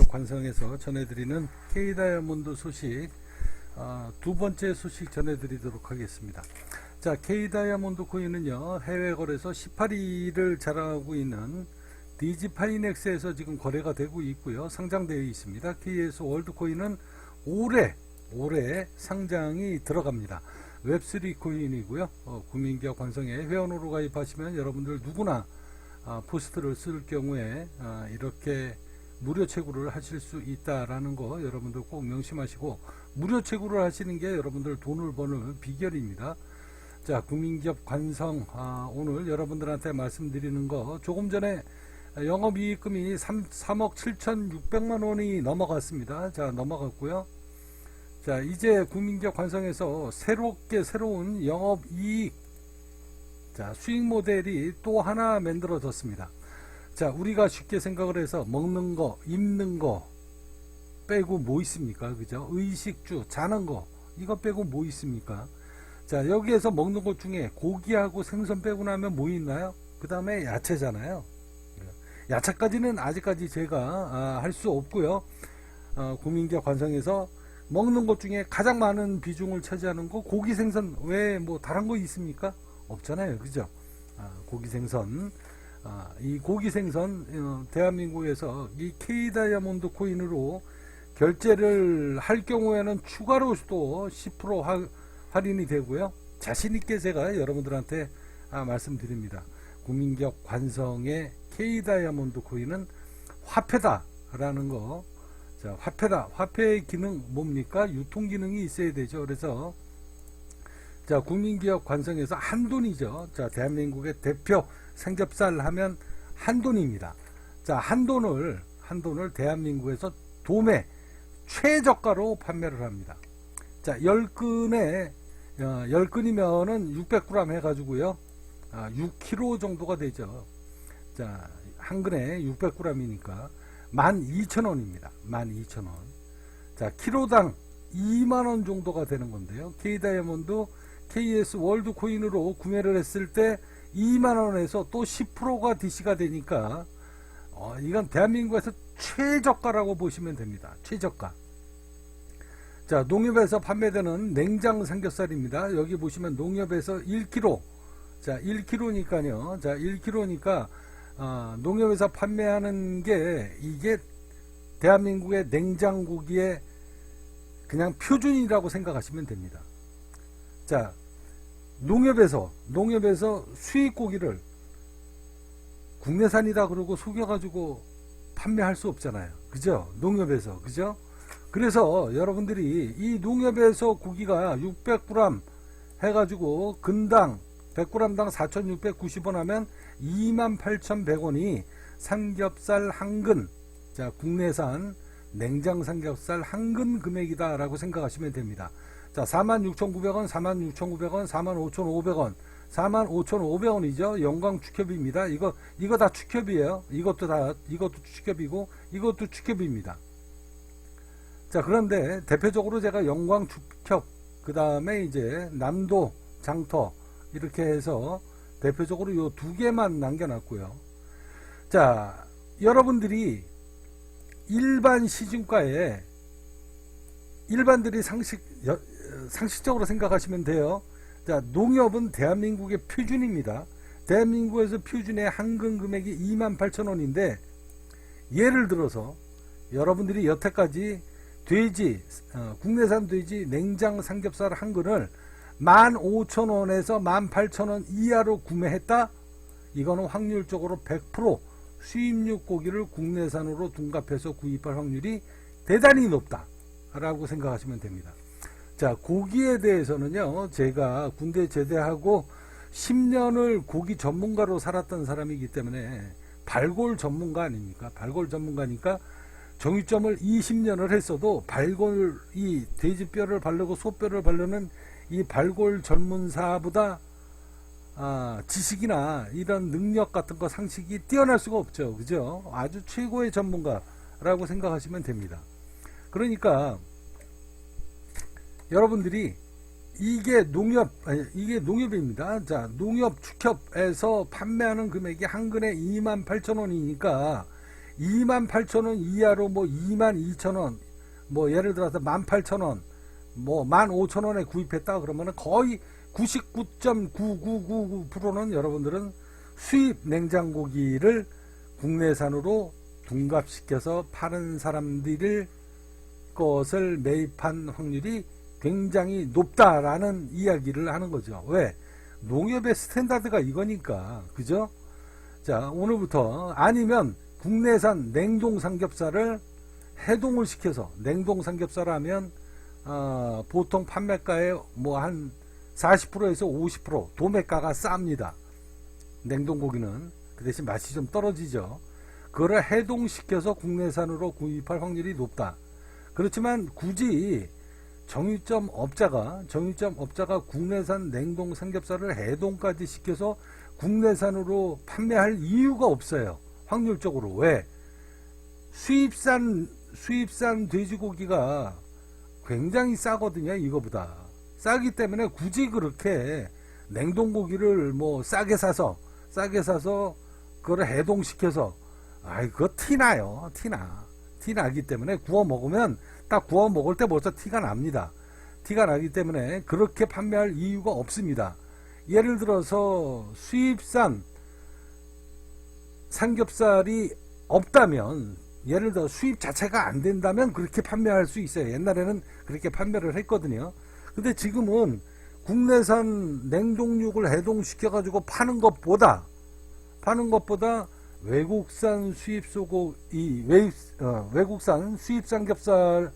관성에서 전해드리는 K다이아몬드 소식 두 번째 소식 전해드리도록 하겠습니다. 자, K다이아몬드 코인은요, 해외 거래소 18위를 자랑하고 있는 디지파이넥스에서 지금 거래가 되고 있고요, 상장되어 있습니다. KS 월드코인은 올해 상장이 들어갑니다. 웹3 코인이고요. 국민기업 관성에 회원으로 가입하시면 여러분들 누구나 포스트를 쓸 경우에 이렇게 무료 채굴을 하실 수 있다라는 거 여러분들 꼭 명심하시고, 무료 채굴을 하시는 게 여러분들 돈을 버는 비결입니다. 자, 국민기업 관성 오늘 여러분들한테 말씀드리는 거, 조금 전에 영업이익금이 3억 7,600만 원이 넘어갔습니다. 자, 넘어갔고요. 자, 이제 국민기업 관성에서 새로운 영업이익 수익 모델이 또 하나 만들어졌습니다. 자, 우리가 쉽게 생각을 해서 먹는 거, 입는 거 빼고 뭐 있습니까? 그죠? 의식주, 자는 거, 이거 빼고 뭐 있습니까? 자, 여기에서 먹는 것 중에 고기하고 생선 빼고 나면 뭐 있나요? 그 다음에 야채잖아요. 야채까지는 아직까지 제가 할 수 없고요. 국민기업 관성에서 먹는 것 중에 가장 많은 비중을 차지하는 거 고기, 생선 외에 뭐 다른 거 있습니까? 없잖아요. 그죠? 고기, 생선. 이 고기 생선 대한민국에서 이 K다이아몬드 코인으로 결제를 할 경우에는 추가로 또 10% 할인이 되고요. 자신있게 제가 여러분들한테 말씀드립니다. 국민기업 관성의 K다이아몬드 코인은 화폐다 라는 거. 자, 화폐다. 화폐의 기능 뭡니까? 유통 기능이 있어야 되죠. 그래서 자, 국민기업 관성에서 한돈이죠. 자, 대한민국의 대표 삼겹살 하면 한돈입니다. 자, 한돈을 대한민국에서 도매 최저가로 판매를 합니다. 자, 10근이면은 600g 해가지고요. 6kg 정도가 되죠. 자, 한 근에 600g이니까 12,000원입니다. 12,000원. 자, 키로당 2만원 정도가 되는 건데요. K다이아몬드 KS 월드 코인으로 구매를 했을 때 2만원에서 또 10%가 DC가 되니까 이건 대한민국에서 최저가라고 보시면 됩니다. 최저가. 자, 농협에서 판매되는 냉장 삼겹살입니다. 여기 보시면 농협에서 1kg. 자, 1kg니까요. 자, 1kg니까 농협에서 판매하는 게 이게 대한민국의 냉장고기의 그냥 표준이라고 생각하시면 됩니다. 자, 농협에서 수입고기를 국내산이다 그러고 속여가지고 판매할 수 없잖아요. 그죠? 농협에서. 그죠? 그래서 여러분들이 이 농협에서 고기가 600g 해가지고 근당 100g당 4,690원 하면 28,100원이 삼겹살 한근, 자, 국내산 냉장 삼겹살 한근 금액이다 라고 생각하시면 됩니다. 자, 46,900원, 46,900원, 45,500원, 45,500원이죠. 영광 축협입니다. 이거 다 축협이에요. 이것도 축협이고, 이것도 축협입니다. 자, 그런데 대표적으로 제가 영광 축협, 그 다음에 이제 남도, 장터, 이렇게 해서 대표적으로 요 두 개만 남겨놨고요. 자, 여러분들이 일반 시중가에 일반들이 상식적으로 생각하시면 돼요. 자, 농협은 대한민국의 표준입니다. 대한민국에서 표준의 한근 금액이 28,000원인데 예를 들어서 여러분들이 여태까지 국내산 돼지 냉장 삼겹살 한 근을 15,000원에서 18,000원 이하로 구매했다? 이거는 확률적으로 100% 수입육 고기를 국내산으로 둔갑해서 구입할 확률이 대단히 높다 라고 생각하시면 됩니다. 자, 고기에 대해서는요, 제가 군대 제대하고 10년을 고기 전문가로 살았던 사람이기 때문에 발골 전문가 아닙니까? 발골 전문가니까 정육점을 20년을 했어도 이 돼지뼈를 바르고 소뼈를 바르는 이 발골 전문사보다 지식이나 이런 능력 같은 거 상식이 뛰어날 수가 없죠. 그죠? 아주 최고의 전문가라고 생각하시면 됩니다. 그러니까 여러분들이 이게 농협입니다. 자, 농협 축협에서 판매하는 금액이 한 근에 28,000원이니까 28,000원 이하로 뭐 22,000원, 뭐 예를 들어서 18,000원, 뭐 15,000원에 구입했다 그러면은 거의 99.9999%는 여러분들은 수입 냉장고기를 국내산으로 둔갑시켜서 파는 사람들을 것을 매입한 확률이 굉장히 높다라는 이야기를 하는 거죠. 왜? 농협의 스탠다드가 이거니까. 그죠? 자, 오늘부터 아니면 국내산 냉동 삼겹살을 해동을 시켜서, 냉동 삼겹살 하면 보통 판매가의 뭐 한 40%에서 50% 도매가가 쌉니다. 냉동고기는. 그 대신 맛이 좀 떨어지죠. 그거를 해동시켜서 국내산으로 구입할 확률이 높다. 그렇지만 굳이 정육점 업자가 국내산 냉동 삼겹살을 해동까지 시켜서 국내산으로 판매할 이유가 없어요. 확률적으로. 왜? 수입산 돼지고기가 굉장히 싸거든요. 이거보다 싸기 때문에 굳이 그렇게 냉동고기를 뭐 싸게 사서 그거를 해동시켜서 그거 티나요. 티나기 때문에 구워 먹으면 딱 구워 먹을 때 벌써 티가 납니다. 티가 나기 때문에 그렇게 판매할 이유가 없습니다. 예를 들어서 수입산 삼겹살이 없다면, 예를 들어 수입 자체가 안 된다면 그렇게 판매할 수 있어요. 옛날에는 그렇게 판매를 했거든요. 근데 지금은 국내산 냉동육을 해동시켜 가지고 파는 것보다 외국산 외국산 수입 삼겹살이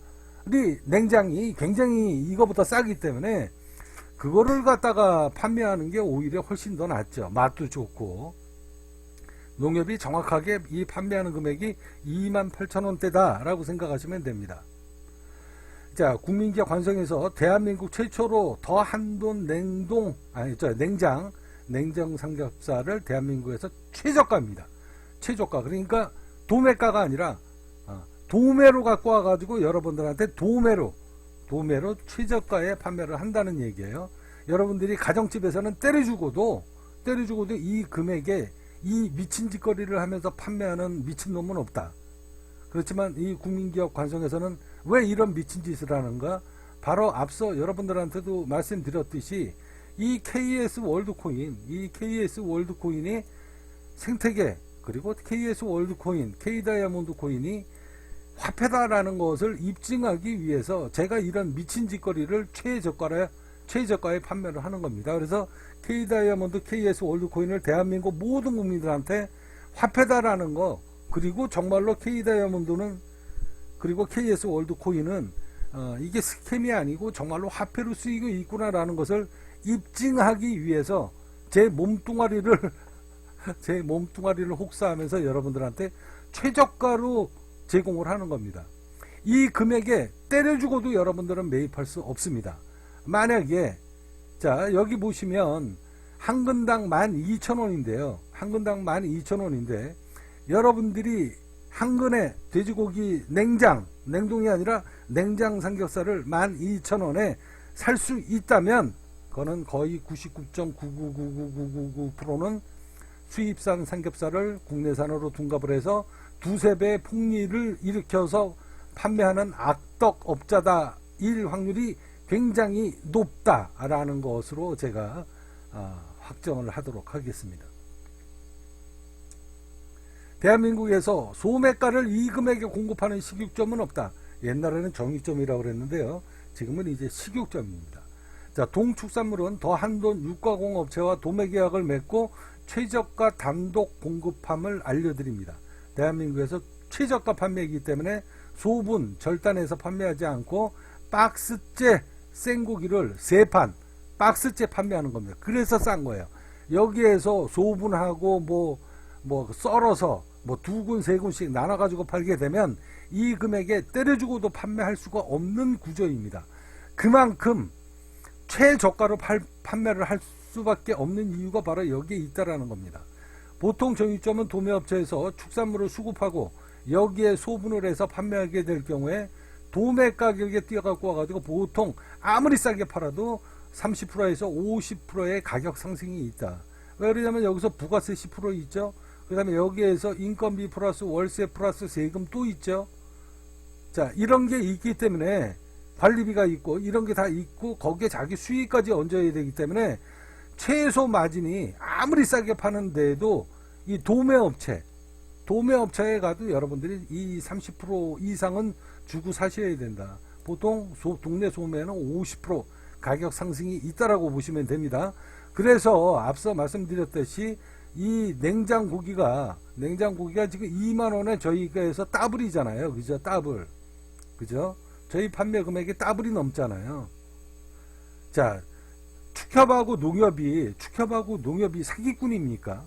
냉장이 굉장히 이거보다 싸기 때문에 그거를 갖다가 판매하는 게 오히려 훨씬 더 낫죠. 맛도 좋고. 농협이 정확하게 이 판매하는 금액이 28,000원대다 라고 생각하시면 됩니다. 자, 국민기업 관성에서 대한민국 최초로 더 한돈 냉장 삼겹살을 대한민국에서 최저가입니다. 최저가. 그러니까 도매가가 아니라 도매로 갖고 와가지고 여러분들한테 도매로 최저가에 판매를 한다는 얘기예요. 여러분들이 가정집에서는 때려주고도 이 금액에 이 미친 짓거리를 하면서 판매하는 미친놈은 없다. 그렇지만 이 국민기업 관성에서는 왜 이런 미친 짓을 하는가? 바로 앞서 여러분들한테도 말씀드렸듯이 이 KS 월드코인이 생태계, 그리고 KS 월드코인, K다이아몬드 코인이 화폐다라는 것을 입증하기 위해서 제가 이런 미친 짓거리를 최저가에 판매를 하는 겁니다. 그래서 K다이아몬드, KS 월드코인을 대한민국 모든 국민들한테 화폐다라는 거, 그리고 정말로 K다이아몬드는, 그리고 KS 월드코인은 이게 스캠이 아니고 정말로 화폐로 쓰이고 있구나라는 것을 입증하기 위해서 제 몸뚱아리를 혹사하면서 여러분들한테 최저가로 제공을 하는 겁니다. 이 금액에 때려주고도 여러분들은 매입할 수 없습니다. 만약에, 자, 여기 보시면 한 근당 12,000원인데요. 한 근당 12,000원인데 여러분들이 한 근에 돼지고기 냉동이 아니라 냉장 삼겹살을 12,000원에 살 수 있다면 그거는 거의 99.9999999%는 수입산 삼겹살을 국내산으로 둔갑을 해서 두세 배 폭리를 일으켜서 판매하는 악덕 업자다일 확률이 굉장히 높다라는 것으로 제가 확정을 하도록 하겠습니다. 대한민국에서 소매가를 이 금액에 공급하는 식육점은 없다. 옛날에는 정육점이라고 그랬는데요. 지금은 이제 식육점입니다. 자, 동축산물은 더 한돈 육가공 업체와 도매 계약을 맺고 최저가 단독 공급함을 알려드립니다. 대한민국에서 최저가 판매이기 때문에 소분, 절단해서 판매하지 않고 박스째 생고기를 3판 박스째 판매하는 겁니다. 그래서 싼 거예요. 여기에서 소분하고 뭐 썰어서 뭐 2군, 3군씩 나눠가지고 팔게 되면 이 금액에 때려주고도 판매할 수가 없는 구조입니다. 그만큼 최저가로 판매를 할 수밖에 없는 이유가 바로 여기에 있다라는 겁니다. 보통 정육점은 도매업체에서 축산물을 수급하고 여기에 소분을 해서 판매하게 될 경우에 도매 가격에 뛰어갖고 와가지고 보통 아무리 싸게 팔아도 30%에서 50%의 가격 상승이 있다. 왜 그러냐면 여기서 부가세 10% 있죠. 그 다음에 여기에서 인건비 플러스 월세 플러스 세금 또 있죠. 자, 이런 게 있기 때문에 관리비가 있고 이런 게 다 있고 거기에 자기 수익까지 얹어야 되기 때문에 최소 마진이 아무리 싸게 파는데도 이 도매업체에 가도 여러분들이 이 30% 이상은 주고 사셔야 된다. 보통 동네 소매는 50% 가격 상승이 있다라고 보시면 됩니다. 그래서 앞서 말씀드렸듯이 이 냉장고기가 지금 2만원에 저희가에서 더블이잖아요. 그죠? 더블. 그죠? 저희 판매 금액이 더블이 넘잖아요. 자, 축협하고 농협이 사기꾼입니까?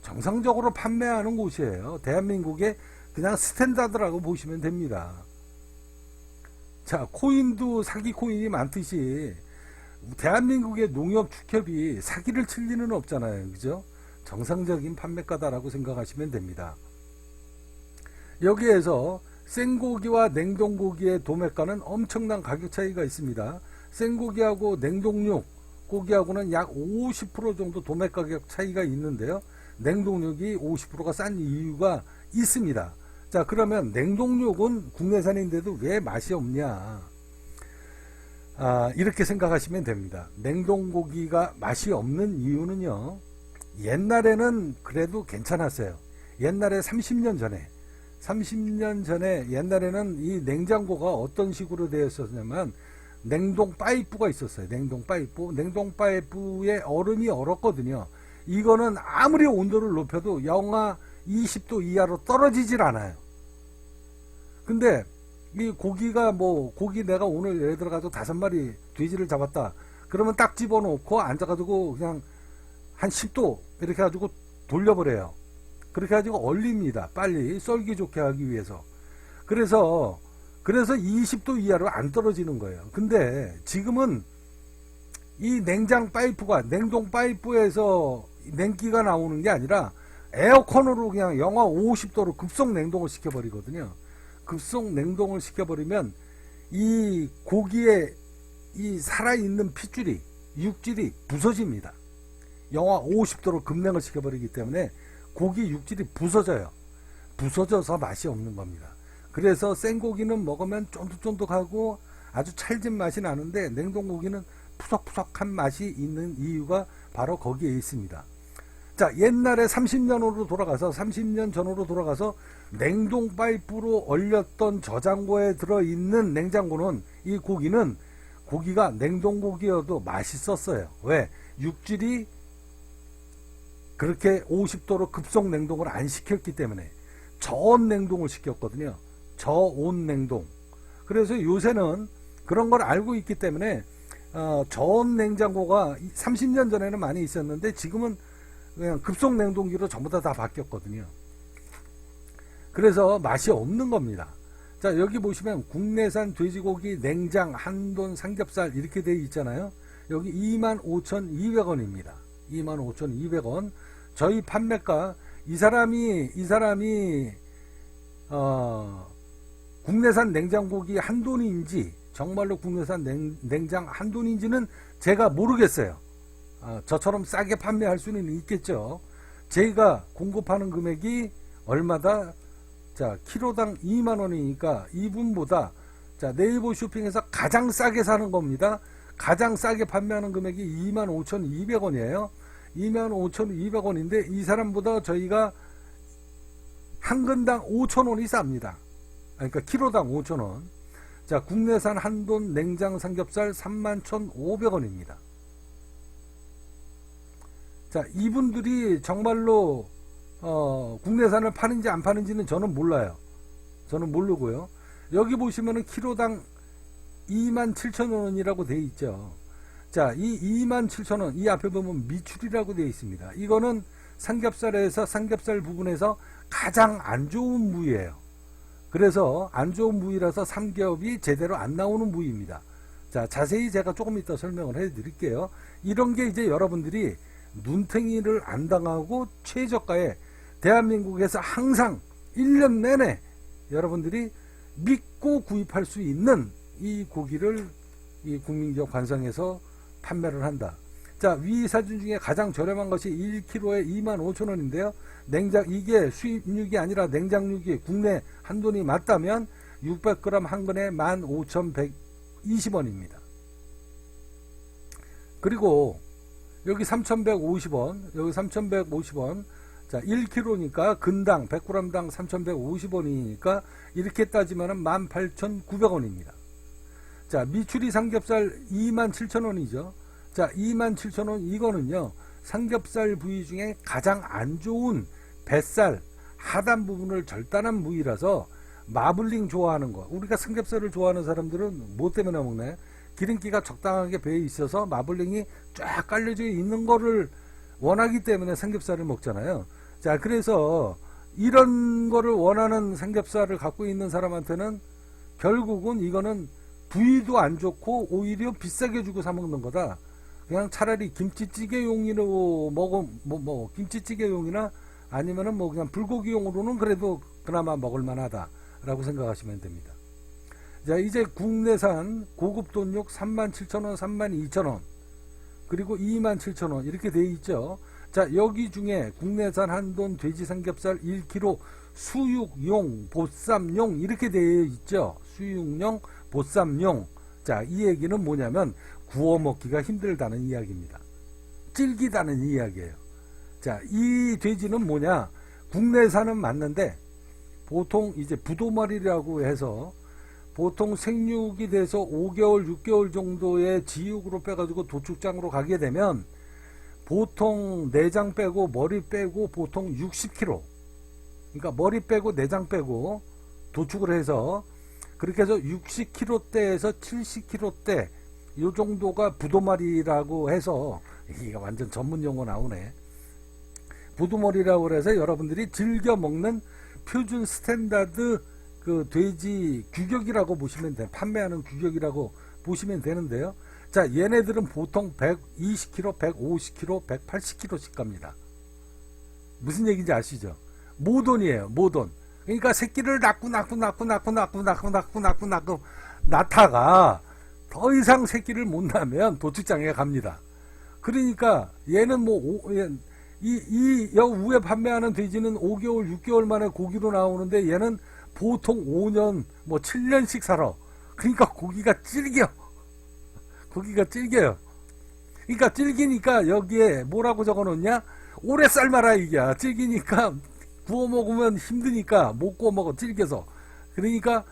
정상적으로 판매하는 곳이에요. 대한민국의 그냥 스탠다드라고 보시면 됩니다. 자, 코인도 사기 코인이 많듯이 대한민국의 농협 축협이 사기를 칠 리는 없잖아요. 그죠? 정상적인 판매가다라고 생각하시면 됩니다. 여기에서 생고기와 냉동고기의 도매가는 엄청난 가격 차이가 있습니다. 생고기하고 냉동육 고기하고는 약 50% 정도 도매 가격 차이가 있는데요. 냉동육이 50%가 싼 이유가 있습니다. 자, 그러면 냉동육은 국내산인데도 왜 맛이 없냐? 이렇게 생각하시면 됩니다. 냉동고기가 맛이 없는 이유는요. 옛날에는 그래도 괜찮았어요. 옛날에 30년 전에 옛날에는 이 냉장고가 어떤 식으로 되어 있었냐면 냉동 파이프가 있었어요. 냉동 파이프에 얼음이 얼었거든요. 이거는 아무리 온도를 높여도 영하 20도 이하로 떨어지질 않아요. 근데 이 고기가 고기 내가 오늘 예를 들어가지고 5마리 돼지를 잡았다. 그러면 딱 집어넣고 앉아가지고 그냥 한 10도 이렇게 해가지고 돌려버려요. 그렇게 해가지고 얼립니다. 빨리 썰기 좋게 하기 위해서. 그래서 20도 이하로 안 떨어지는 거예요. 근데 지금은 이 냉동 파이프에서 냉기가 나오는 게 아니라 에어컨으로 그냥 영하 50도로 급속 냉동을 시켜버리거든요. 급속 냉동을 시켜버리면 이 고기에 이 살아있는 핏줄이, 육질이 부서집니다. 영하 50도로 급냉을 시켜버리기 때문에 고기 육질이 부서져서 맛이 없는 겁니다. 그래서 생고기는 먹으면 쫀득쫀득하고 아주 찰진 맛이 나는데 냉동고기는 푸석푸석한 맛이 있는 이유가 바로 거기에 있습니다. 자, 옛날에 30년 전으로 돌아가서 냉동 파이프로 얼렸던 저장고에 들어있는 냉장고는 이 고기가 냉동고기여도 맛있었어요. 왜? 육질이 그렇게 50도로 급속 냉동을 안 시켰기 때문에 저온 냉동을 시켰거든요. 저온 냉동. 그래서 요새는 그런 걸 알고 있기 때문에 저온 냉장고가 30년 전에는 많이 있었는데 지금은 그냥 급속 냉동기로 전부 다 바뀌었거든요. 그래서 맛이 없는 겁니다. 자, 여기 보시면 국내산 돼지고기 냉장 한돈 삼겹살 이렇게 되어 있잖아요. 여기 25,200원입니다. 25,200원. 저희 판매가 이 사람이 국내산 냉장고기 한돈인지 정말로 국내산 냉장 한돈인지는 제가 모르겠어요. 저처럼 싸게 판매할 수는 있겠죠. 제가 공급하는 금액이 얼마다? 자, 키로당 2만원이니까 이분보다 자, 네이버 쇼핑에서 가장 싸게 사는 겁니다. 가장 싸게 판매하는 금액이 25,200원이에요. 25,200원인데 이 사람보다 저희가 한 근당 5,000원이 쌉니다. 그러니까 키로당 5,000원. 자, 국내산 한돈 냉장 삼겹살 31,500원입니다. 자, 이분들이 정말로 국내산을 파는지 안 파는지는 저는 몰라요. 저는 모르고요. 여기 보시면은 키로당 27,000원이라고 되어 있죠. 자, 이 27,000원, 이 앞에 보면 미출이라고 되어 있습니다. 이거는 삼겹살 부분에서 가장 안 좋은 부위예요. 그래서 안 좋은 부위라서 삼겹이 제대로 안 나오는 부위입니다. 자, 자세히 제가 조금 이따 설명을 해 드릴게요. 이런 게 이제 여러분들이 눈탱이를 안 당하고 최저가에 대한민국에서 항상 1년 내내 여러분들이 믿고 구입할 수 있는 이 고기를 이 국민기업 관상에서 판매를 한다. 자, 위 사진 중에 가장 저렴한 것이 1kg에 25,000원인데요. 이게 수입육이 아니라 냉장육이 국내 한돈이 맞다면 600g 한 근에 15,120원입니다. 그리고 여기 3,150원, 여기 3,150원. 자, 1kg니까 근당 100g당 3,150원이니까 이렇게 따지면 18,900원입니다. 자, 미추리 삼겹살 27,000원이죠. 자, 27,000원 이거는요. 삼겹살 부위 중에 가장 안 좋은 뱃살 하단 부분을 절단한 부위라서 마블링 좋아하는 거. 우리가 삼겹살을 좋아하는 사람들은 뭐 때문에 먹나요? 기름기가 적당하게 배에 있어서 마블링이 쫙 깔려져 있는 거를 원하기 때문에 삼겹살을 먹잖아요. 자, 그래서 이런 거를 원하는 삼겹살을 갖고 있는 사람한테는 결국은 이거는 부위도 안 좋고 오히려 비싸게 주고 사 먹는 거다. 그냥 차라리 김치찌개용으로 김치찌개용이나 아니면은 뭐 그냥 불고기용으로는 그래도 그나마 먹을 만하다 라고 생각하시면 됩니다. 자, 이제 국내산 고급 돈육 37,000원, 32,000원, 그리고 27,000원 이렇게 되어 있죠. 자, 여기 중에 국내산 한돈 돼지 삼겹살 1kg 수육용, 보쌈용 이렇게 되어 있죠. 수육용, 보쌈용. 자, 이 얘기는 뭐냐면 구워 먹기가 힘들다는 이야기입니다. 질기다는 이야기예요. 자, 이 돼지는 뭐냐? 국내산은 맞는데 보통 이제 부도말이라고 해서 보통 생육이 돼서 5개월, 6개월 정도의 지육으로 빼가지고 도축장으로 가게 되면 보통 내장 빼고 머리 빼고 보통 60kg. 그러니까 머리 빼고 내장 빼고 도축을 해서 그렇게 해서 60kg대에서 70kg대 이 정도가 부도말이라고 해서 이게 완전 전문 용어 나오네. 부도머리라고 해서 여러분들이 즐겨 먹는 표준 스탠다드 그 돼지 규격이라고 보시면 돼. 판매하는 규격이라고 보시면 되는데요. 자, 얘네들은 보통 120kg, 150kg, 180kg씩 갑니다. 무슨 얘기인지 아시죠? 모돈이에요. 모돈. 그러니까 새끼를 낳고 낳다가 더 이상 새끼를 못 낳으면 도축장에 갑니다. 그러니까 얘는 여 위에 판매하는 돼지는 5개월, 6개월 만에 고기로 나오는데 얘는 보통 5년, 7년씩 살아. 그러니까 고기가 질겨. 고기가 질겨요. 그러니까 질기니까 여기에 뭐라고 적어 놓냐? 오래 삶아라 이게야. 질기니까 구워 먹으면 힘드니까 못 구워 먹어. 질겨서. 그러니까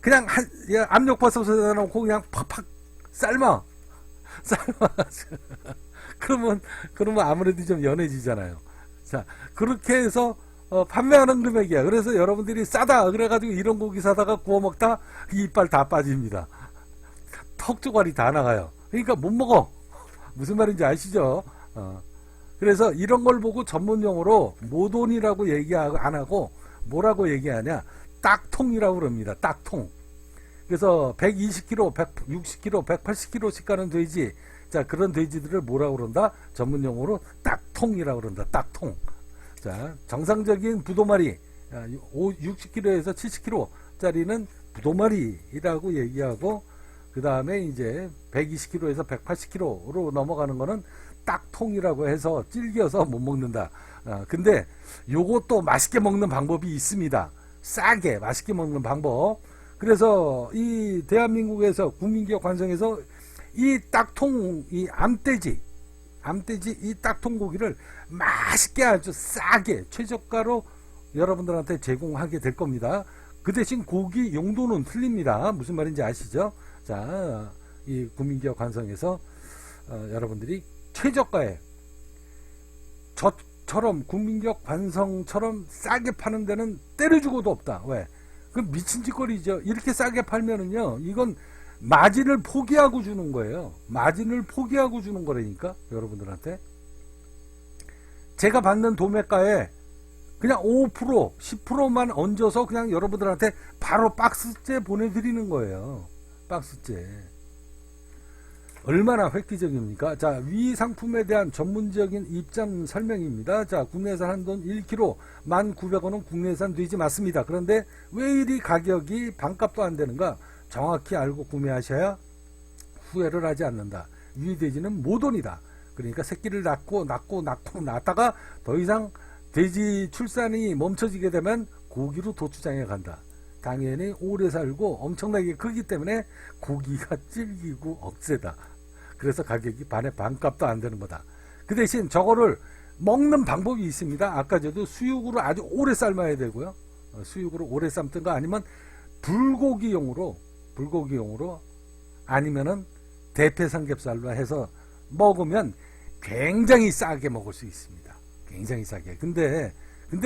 그냥 압력밥솥에다 놓고 그냥 팍팍 삶아. 그러면 아무래도 좀 연해지잖아요. 자, 그렇게 해서 판매하는 금액이야. 그래서 여러분들이 싸다 그래가지고 이런 고기 사다가 구워 먹다 이빨 다 빠집니다. 턱 조각이 다 나가요. 그러니까 못 먹어. 무슨 말인지 아시죠? 그래서 이런 걸 보고 전문용어로 모돈이라고 얘기 안 하고 뭐라고 얘기하냐? 딱통이라고 그럽니다. 딱통. 그래서 120kg, 160kg, 180kg씩 가는 돼지. 자, 그런 돼지들을 뭐라고 그런다? 전문용어로 딱통이라고 그런다. 딱통. 자, 정상적인 부도마리 60kg에서 70kg짜리는 부도마리라고 얘기하고 그 다음에 이제 120kg에서 180kg로 넘어가는 거는 딱통이라고 해서 질겨서 못 먹는다. 근데 요것도 맛있게 먹는 방법이 있습니다. 싸게 맛있게 먹는 방법. 그래서 이 대한민국에서 국민기업 관성에서 이 딱통, 이 암돼지 이 딱통 고기를 맛있게 아주 싸게 최저가로 여러분들한테 제공하게 될 겁니다. 그 대신 고기 용도는 틀립니다. 무슨 말인지 아시죠? 자, 이 국민기업 관성에서 여러분들이 최저가에 저처럼 국민기업 관성처럼 싸게 파는 데는 때려주고도 없다. 왜? 그 미친 짓거리죠. 이렇게 싸게 팔면은요, 이건 마진을 포기하고 주는 거예요. 마진을 포기하고 주는 거라니까, 여러분들한테. 제가 받는 도매가에 그냥 5%, 10%만 얹어서 그냥 여러분들한테 바로 박스째 보내드리는 거예요. 박스째. 얼마나 획기적입니까? 자, 위 상품에 대한 전문적인 입장 설명입니다. 자, 국내산 한돈 1kg 1,900원은 국내산 돼지 맞습니다. 그런데 왜 이리 가격이 반값도 안 되는가? 정확히 알고 구매하셔야 후회를 하지 않는다. 우리 돼지는 모돈이다. 그러니까 새끼를 낳다가 더 이상 돼지 출산이 멈춰지게 되면 고기로 도축장에 간다. 당연히 오래 살고 엄청나게 크기 때문에 고기가 질기고 억세다. 그래서 가격이 반의 반값도 안 되는 거다. 그 대신 저거를 먹는 방법이 있습니다. 아까 저도 수육으로 아주 오래 삶아야 되고요. 수육으로 오래 삶든가 아니면 불고기용으로 아니면은 대패 삼겹살로 해서 먹으면 굉장히 싸게 먹을 수 있습니다. 굉장히 싸게. 근데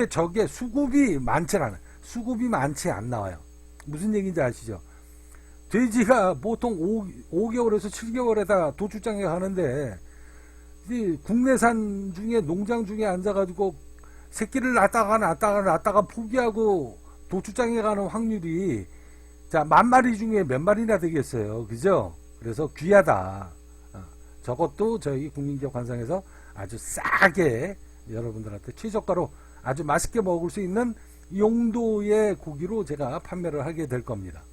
저게 수급이 많지 않아요. 수급이 많지 안 나와요. 무슨 얘기인지 아시죠? 돼지가 보통 5개월에서 7개월에다 도축장에 가는데 국내산 중에 농장 중에 앉아가지고 새끼를 낳다가 포기하고 도축장에 가는 확률이 자 10,000마리 중에 몇 마리나 되겠어요. 그죠? 그래서 귀하다. 저것도 저희 국민기업관상에서 아주 싸게 여러분들한테 최저가로 아주 맛있게 먹을 수 있는 용도의 고기로 제가 판매를 하게 될 겁니다.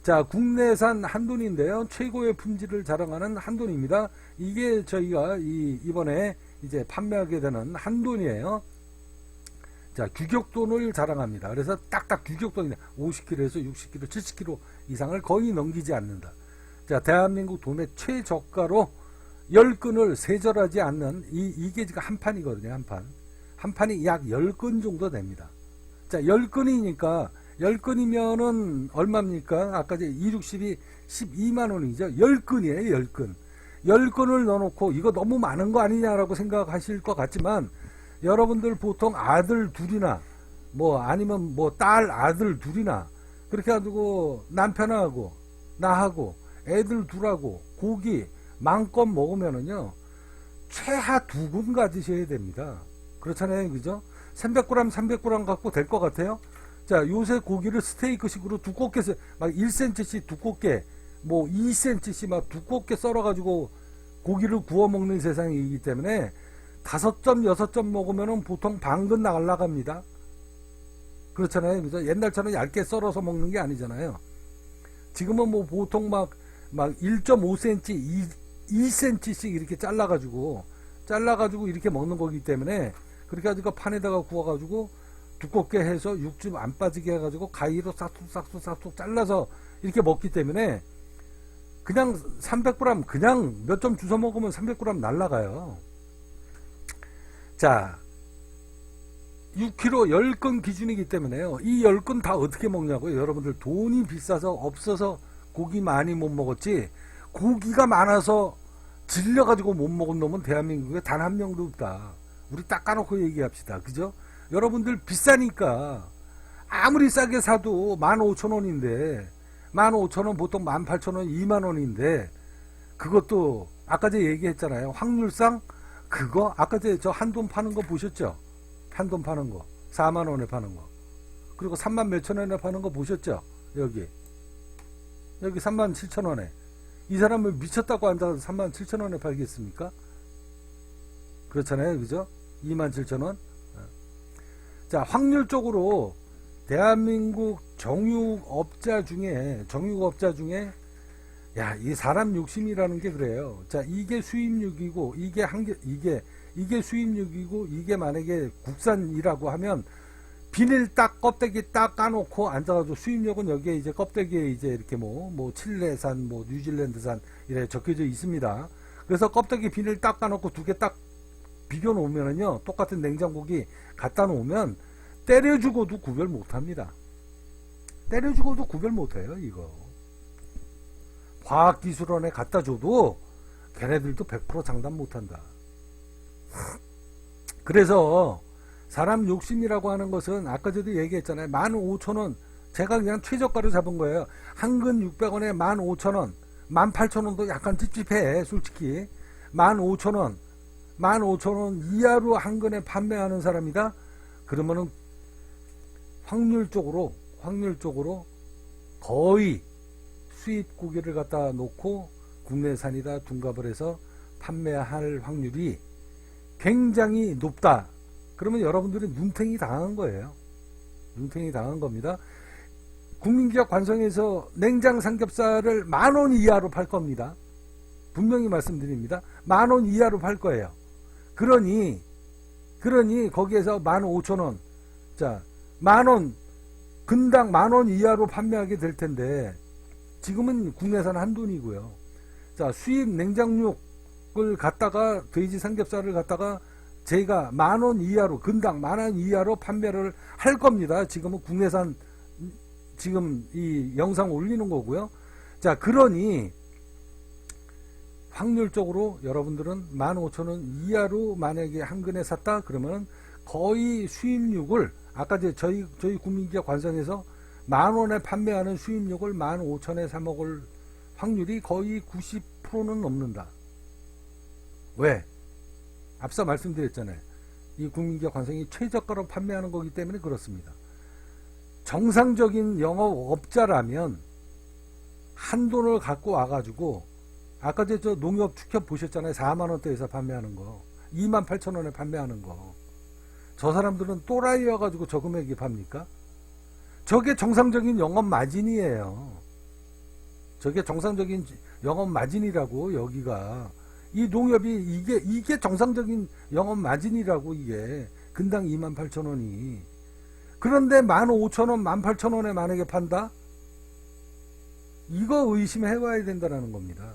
자, 국내산 한돈인데요. 최고의 품질을 자랑하는 한돈입니다. 이게 저희가 이번에 이제 판매하게 되는 한돈이에요. 자, 규격돈을 자랑합니다. 그래서 딱딱 규격돈이 50kg에서 60kg, 70kg 이상을 거의 넘기지 않는다. 자, 대한민국 도매 최저가로 10근을 세절하지 않는 이게 지금 한 판이거든요. 한 판이 약 10근 정도 됩니다. 자, 10근이니까 10근이면은 얼마입니까? 아까 이제 2, 60이 12만원이죠. 10근이에요, 10근. 10근을 넣어놓고 이거 너무 많은 거 아니냐라고 생각하실 것 같지만 여러분들 보통 아들 둘이나 뭐 아니면 뭐 딸 아들 둘이나 그렇게 가지고 남편하고 나하고 애들 둘하고 고기 마음껏 먹으면은요 최하 2근 가지셔야 됩니다. 그렇잖아요, 그죠? 300g 갖고 될 것 같아요. 자, 요새 고기를 스테이크식으로 두껍게 막 1cm씩 두껍게 뭐 2cm씩 막 두껍게 썰어가지고 고기를 구워 먹는 세상이기 때문에 5점 6점 먹으면은 보통 반근 날라갑니다. 그렇잖아요, 그죠? 옛날처럼 얇게 썰어서 먹는 게 아니잖아요. 지금은 뭐 보통 막 1.5cm, 2cm씩 이렇게 잘라가지고 이렇게 먹는 거기 때문에 그렇게 가지고 판에다가 구워가지고 두껍게 해서 육즙 안 빠지게 해가지고 가위로 싹둑 잘라서 이렇게 먹기 때문에 그냥 300g 그냥 몇 점 주워 먹으면 300g 날라가요. 자, 6kg 10근 기준이기 때문에요. 이 10근 다 어떻게 먹냐고요? 여러분들 돈이 비싸서 없어서 고기 많이 못 먹었지 고기가 많아서 질려가지고 못 먹은 놈은 대한민국에 단 한 명도 없다. 우리 딱 까놓고 얘기합시다. 그죠? 여러분들 비싸니까 아무리 싸게 사도 15,000원인데 15,000원 보통 18,000원 2만원인데 그것도 아까 제가 얘기했잖아요. 확률상 그거 아까 저 한돈 파는 거 보셨죠? 한돈 파는 거 4만원에 파는 거 그리고 3만 몇천 원에 파는 거 보셨죠? 여기 37,000원에 이 사람을 미쳤다고 앉아서 37,000원에 팔겠습니까? 그렇잖아요, 그죠? 27,000원. 자, 확률적으로 대한민국 정육업자 중에 야, 이 사람 욕심이라는 게 그래요. 자, 이게 수입육이고 이게 수입육이고 이게 만약에 국산이라고 하면 비닐 딱 껍데기 딱 까놓고 앉아가지고 수입육은 여기에 이제 껍데기에 이제 이렇게 뭐 칠레산 뭐 뉴질랜드산 이렇게 적혀져 있습니다. 그래서 껍데기 비닐 딱 까놓고 두 개 딱 비벼 놓으면은요 똑같은 냉장고기 갖다 놓으면 때려주고도 구별 못합니다. 때려주고도 구별 못해요. 이거 과학기술원에 갖다 줘도 걔네들도 100% 장담 못한다. 그래서 사람 욕심이라고 하는 것은 아까 저도 얘기했잖아요. 15,000원 제가 그냥 최저가로 잡은 거예요. 한 근 600원에 15,000원 18,000원도 약간 찝찝해 솔직히. 15,000원 이하로 한 근에 판매하는 사람이다. 그러면은 확률적으로 거의 수입 고기를 갖다 놓고 국내산이다 둔갑을 해서 판매할 확률이 굉장히 높다. 그러면 여러분들이 눈탱이 당한 거예요. 눈탱이 당한 겁니다. 국민기업 관성에서 냉장 삼겹살을 10,000원 이하로 팔 겁니다. 분명히 말씀드립니다. 10,000원 이하로 팔 거예요. 그러니 거기에서 15,000원, 자 10,000원, 근당 10,000원 이하로 판매하게 될 텐데, 지금은 국내산 한돈이고요. 자, 수입 냉장육을 갖다가, 돼지 삼겹살을 갖다가 제가 10,000원 이하로, 근당 10,000원 이하로 판매를 할 겁니다. 지금은 국내산, 지금 이 영상 올리는 거고요. 자, 그러니 확률적으로 여러분들은 15,000원 이하로 만약에 한 근에 샀다 그러면 거의 수입육을, 아까 저희 국민기업 관성에서 10,000원에 판매하는 수입육을 15,000원에 사 먹을 확률이 거의 90%는 넘는다. 왜? 앞서 말씀드렸잖아요. 이 국민기업 관성이 최저가로 판매하는 거기 때문에 그렇습니다. 정상적인 영업업자라면 한돈을 갖고 와가지고, 아까 저 농협 축협 보셨잖아요. 4만원대에서 판매하는 거, 28,000원에 판매하는 거. 저 사람들은 또라이 와가지고 저 금액에 팝니까? 저게 정상적인 영업 마진이에요. 저게 정상적인 영업 마진이라고. 여기가 이 농협이 이게 정상적인 영업 마진이라고. 이게 근당 28,000원이. 그런데 15,000원, 18,000원에 만약에 판다? 이거 의심해봐야 된다는 겁니다.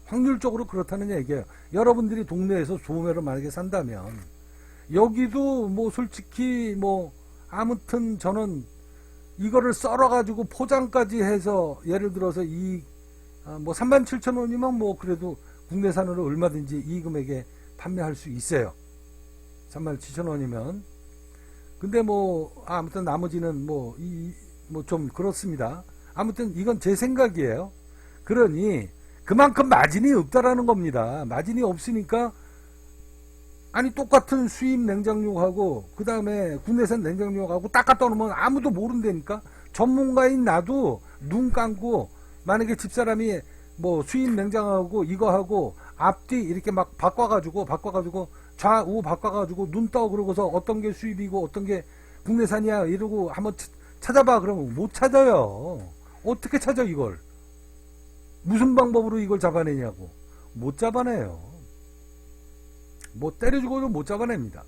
확률적으로 그렇다는 얘기예요. 여러분들이 동네에서 소매를 만약에 산다면, 여기도 뭐 솔직히 뭐 아무튼 저는 이거를 썰어가지고 포장까지 해서, 예를 들어서 뭐 37,000원이면 뭐 그래도 국내산으로 얼마든지 이 금액에 판매할 수 있어요. 37,000원이면. 근데 뭐 아무튼 나머지는 뭐 좀 그렇습니다. 아무튼 이건 제 생각이에요. 그러니 그만큼 마진이 없다라는 겁니다. 마진이 없으니까, 아니 똑같은 수입 냉장육하고 그 다음에 국내산 냉장육하고 딱 갖다 놓으면 아무도 모른다니까. 전문가인 나도 눈 감고, 만약에 집사람이 뭐 수입 냉장하고 이거하고 앞뒤 이렇게 막 바꿔가지고 좌우 바꿔가지고 눈 떠 그러고서 어떤 게 수입이고 어떤 게 국내산이야 이러고 한번 찾아봐 그러면 못 찾아요. 어떻게 찾아 이걸? 무슨 방법으로 이걸 잡아내냐고. 못 잡아내요. 뭐 때려주고도 못 잡아냅니다.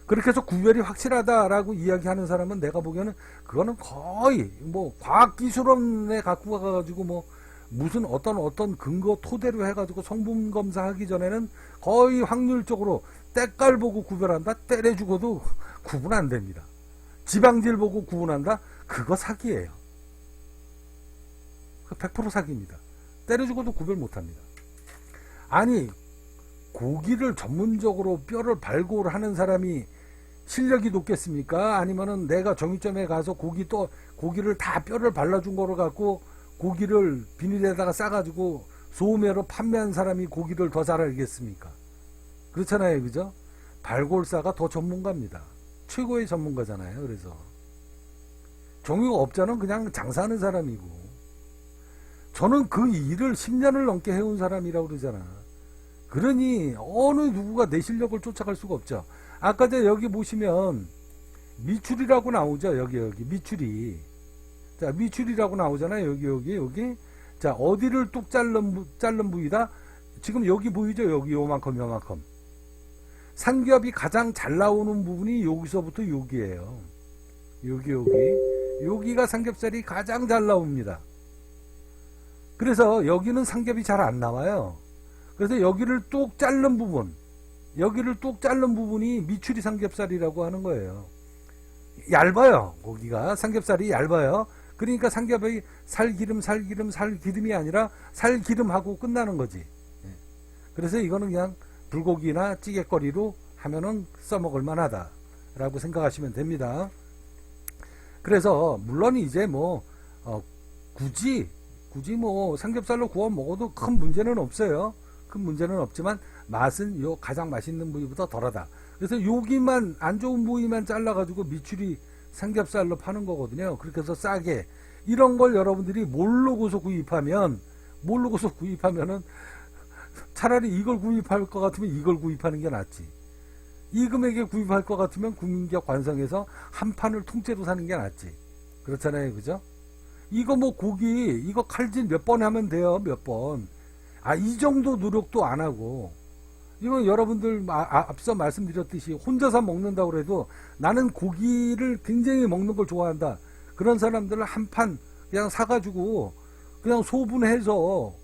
그렇게 해서 구별이 확실하다라고 이야기하는 사람은 내가 보기에는 그거는 거의 뭐 과학기술원에 갖고 가가지고 뭐 무슨 어떤 근거 토대로 해가지고 성분 검사하기 전에는 거의 확률적으로 때깔 보고 구별한다? 때려주고도 구분 안 됩니다. 지방질 보고 구분한다? 그거 사기예요. 100% 사기입니다. 때려주고도 구별 못합니다. 아니, 고기를 전문적으로 뼈를 발골하는 사람이 실력이 높겠습니까? 아니면은 내가 정육점에 가서 고기를 다 뼈를 발라준 거를 갖고 고기를 비닐에다가 싸가지고 소매로 판매한 사람이 고기를 더 잘 알겠습니까? 그렇잖아요. 그죠? 발골사가 더 전문가입니다. 최고의 전문가잖아요. 그래서 정육업자는 그냥 장사하는 사람이고, 저는 그 일을 10년을 넘게 해온 사람이라고 그러잖아. 그러니 어느 누구가 내 실력을 쫓아갈 수가 없죠. 아까 여기 보시면 미출이라고 나오죠. 여기 미출이. 자, 미출이라고 나오잖아요. 여기. 자, 어디를 뚝 자른 부위다? 지금 여기 보이죠? 여기 요만큼. 삼겹이 가장 잘 나오는 부분이 여기서부터 여기예요. 여기가 삼겹살이 가장 잘 나옵니다. 그래서 여기는 삼겹이 잘 안 나와요. 그래서 여기를 뚝 자른 부분이 미추리 삼겹살이라고 하는 거예요. 얇아요. 고기가 삼겹살이 얇아요. 그러니까 삼겹이 살기름이 아니라 살기름하고 끝나는 거지. 그래서 이거는 그냥 불고기나 찌개거리로 하면은 써먹을 만하다라고 생각하시면 됩니다. 그래서 물론 이제 뭐 굳이 뭐 삼겹살로 구워 먹어도 큰 문제는 없어요. 큰 문제는 없지만 맛은 요 가장 맛있는 부위보다 덜하다. 그래서 여기만 안 좋은 부위만 잘라가지고 미추리 삼겹살로 파는 거거든요. 그렇게 해서 싸게, 이런 걸 여러분들이 모르고서 구입하면은 차라리 이걸 구입할 것 같으면 이걸 구입하는 게 낫지. 이 금액에 구입할 것 같으면 국민기업 관성에서 한 판을 통째로 사는 게 낫지. 그렇잖아요. 그죠? 이거 뭐 고기 이거 칼질 몇 번 하면 돼요. 몇 번. 이 정도 노력도 안 하고, 이건 여러분들 앞서 말씀드렸듯이 혼자서 먹는다고 그래도 나는 고기를 굉장히 먹는 걸 좋아한다, 그런 사람들은 한 판 그냥 사가지고 그냥 소분해서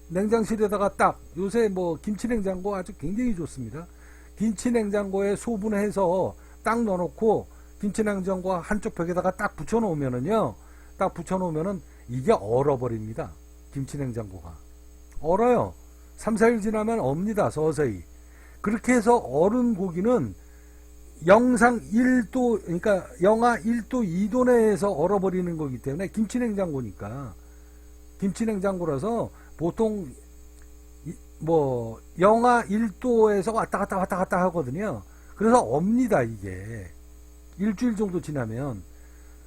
냉장실에다가 딱, 요새 뭐 김치냉장고 아주 굉장히 좋습니다. 김치냉장고에 소분해서 딱 넣어놓고 김치냉장고 한쪽 벽에다가 딱 붙여놓으면은요, 딱 붙여놓으면은 이게 얼어버립니다. 김치냉장고가 얼어요. 3, 4일 지나면 옵니다. 서서히. 그렇게 해서 얼은 고기는 영상 1도, 그러니까 영하 1도, 2도 내에서 얼어버리는 거기 때문에, 김치냉장고니까. 김치냉장고라서 보통 뭐 영하 1도에서 왔다 갔다 하거든요. 그래서 옵니다. 이게 일주일 정도 지나면.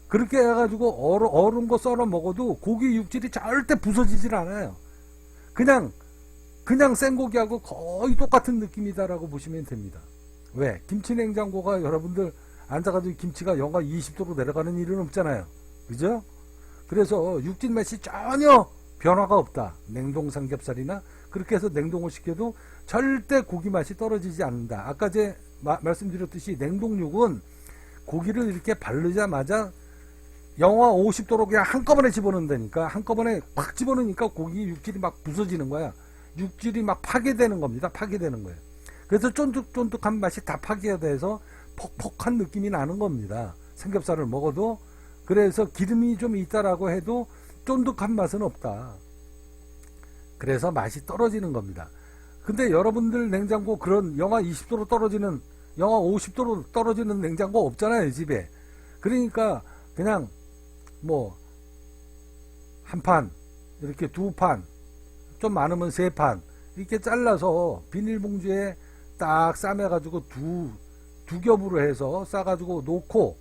그렇게 해가지고 얼은 거 썰어 먹어도 고기 육질이 절대 부서지질 않아요. 그냥 생고기하고 거의 똑같은 느낌이다라고 보시면 됩니다. 왜? 김치냉장고가 여러분들 앉아가지고 김치가 영하 20도로 내려가는 일은 없잖아요. 그죠? 그래서 육질 맛이 전혀 변화가 없다. 냉동 삼겹살이나 그렇게 해서 냉동을 시켜도 절대 고기 맛이 떨어지지 않는다. 아까 제 말씀드렸듯이 냉동육은 고기를 이렇게 바르자마자 영하 50도로 그냥 한꺼번에 집어넣는다니까. 한꺼번에 팍 집어넣으니까 고기 육질이 막 부서지는 거야. 육질이 막 파괴되는 겁니다. 파괴되는 거예요. 그래서 쫀득쫀득한 맛이 다 파괴돼서 퍽퍽한 느낌이 나는 겁니다. 삼겹살을 먹어도. 그래서 기름이 좀 있다라고 해도 쫀득한 맛은 없다. 그래서 맛이 떨어지는 겁니다. 근데 여러분들 냉장고 그런 영하 20도로 떨어지는, 영하 50도로 떨어지는 냉장고 없잖아요, 집에. 그러니까 그냥 뭐 한 판, 이렇게 두 판, 좀 많으면 세 판 이렇게 잘라서 비닐봉지에 딱 싸매가지고 두 겹으로 해서 싸가지고 놓고,